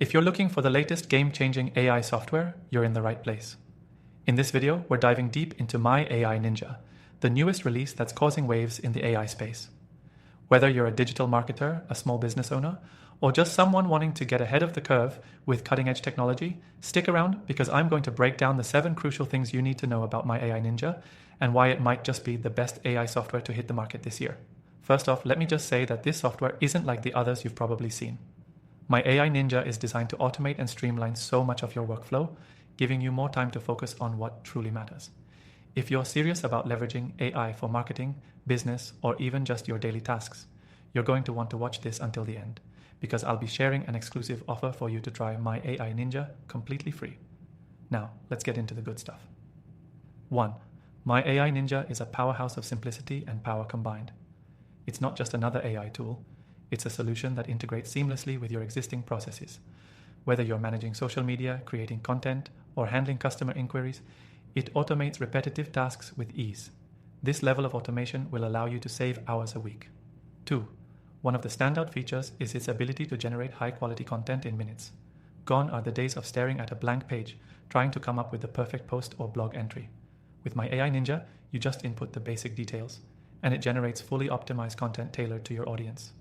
If you're looking for the latest game-changing AI software, you're in the right place. In this video, we're diving deep into My AI Ninja, the newest release that's causing waves in the AI space. Whether you're a digital marketer, a small business owner, or just someone wanting to get ahead of the curve with cutting-edge technology, stick around because I'm going to break down the 7 crucial things you need to know about My AI Ninja and why it might just be the best AI software to hit the market this year. First off, let me just say that this software isn't like the others you've probably seen. My AI Ninja is designed to automate and streamline so much of your workflow, giving you more time to focus on what truly matters. If you're serious about leveraging AI for marketing, business, or even just your daily tasks, you're going to want to watch this until the end, because I'll be sharing an exclusive offer for you to try My AI Ninja completely free. Now, let's get into the good stuff. 1. My AI Ninja is a powerhouse of simplicity and power combined. It's not just another AI tool. It's a solution that integrates seamlessly with your existing processes. Whether you're managing social media, creating content, or handling customer inquiries, it automates repetitive tasks with ease. This level of automation will allow you to save hours a week. 2. One of the standout features is its ability to generate high-quality content in minutes. Gone are the days of staring at a blank page, trying to come up with the perfect post or blog entry. With My AI Ninja, you just input the basic details, and it generates fully optimized content tailored to your audience.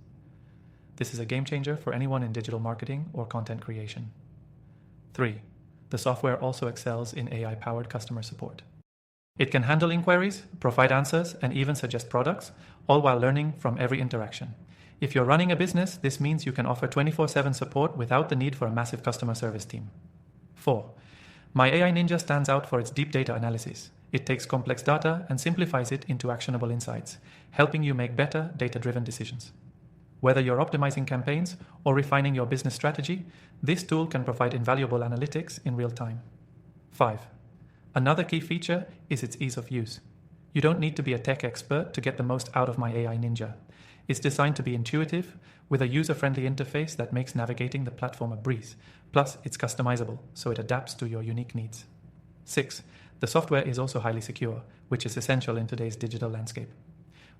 This is a game changer for anyone in digital marketing or content creation. 3. The software also excels in AI-powered customer support. It can handle inquiries, provide answers, and even suggest products, all while learning from every interaction. If you're running a business, this means you can offer 24/7 support without the need for a massive customer service team. 4. My AI Ninja stands out for its deep data analysis. It takes complex data and simplifies it into actionable insights, helping you make better, data-driven decisions. Whether you're optimizing campaigns or refining your business strategy, this tool can provide invaluable analytics in real time. 5. Another key feature is its ease of use. You don't need to be a tech expert to get the most out of My AI Ninja. It's designed to be intuitive, with a user-friendly interface that makes navigating the platform a breeze. Plus, it's customizable, so it adapts to your unique needs. 6. The software is also highly secure, which is essential in today's digital landscape.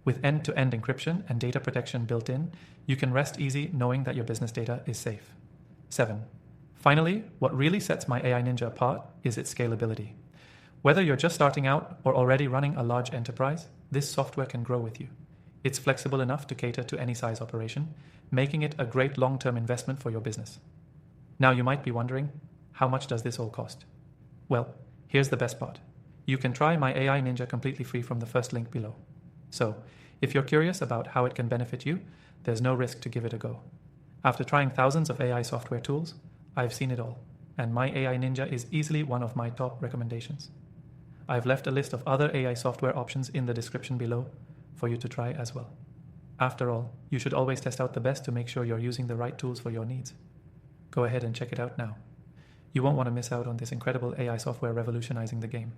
With end-to-end encryption and data protection built in, you can rest easy knowing that your business data is safe. 7. Finally, what really sets My AI Ninja apart is its scalability. Whether you're just starting out or already running a large enterprise, this software can grow with you. It's flexible enough to cater to any size operation, making it a great long-term investment for your business. Now you might be wondering, how much does this all cost? Well, here's the best part. You can try My AI Ninja completely free from the first link below. So, if you're curious about how it can benefit you, there's no risk to give it a go. After trying thousands of AI software tools, I've seen it all, and My AI Ninja is easily one of my top recommendations. I've left a list of other AI software options in the description below for you to try as well. After all, you should always test out the best to make sure you're using the right tools for your needs. Go ahead and check it out now. You won't want to miss out on this incredible AI software revolutionizing the game.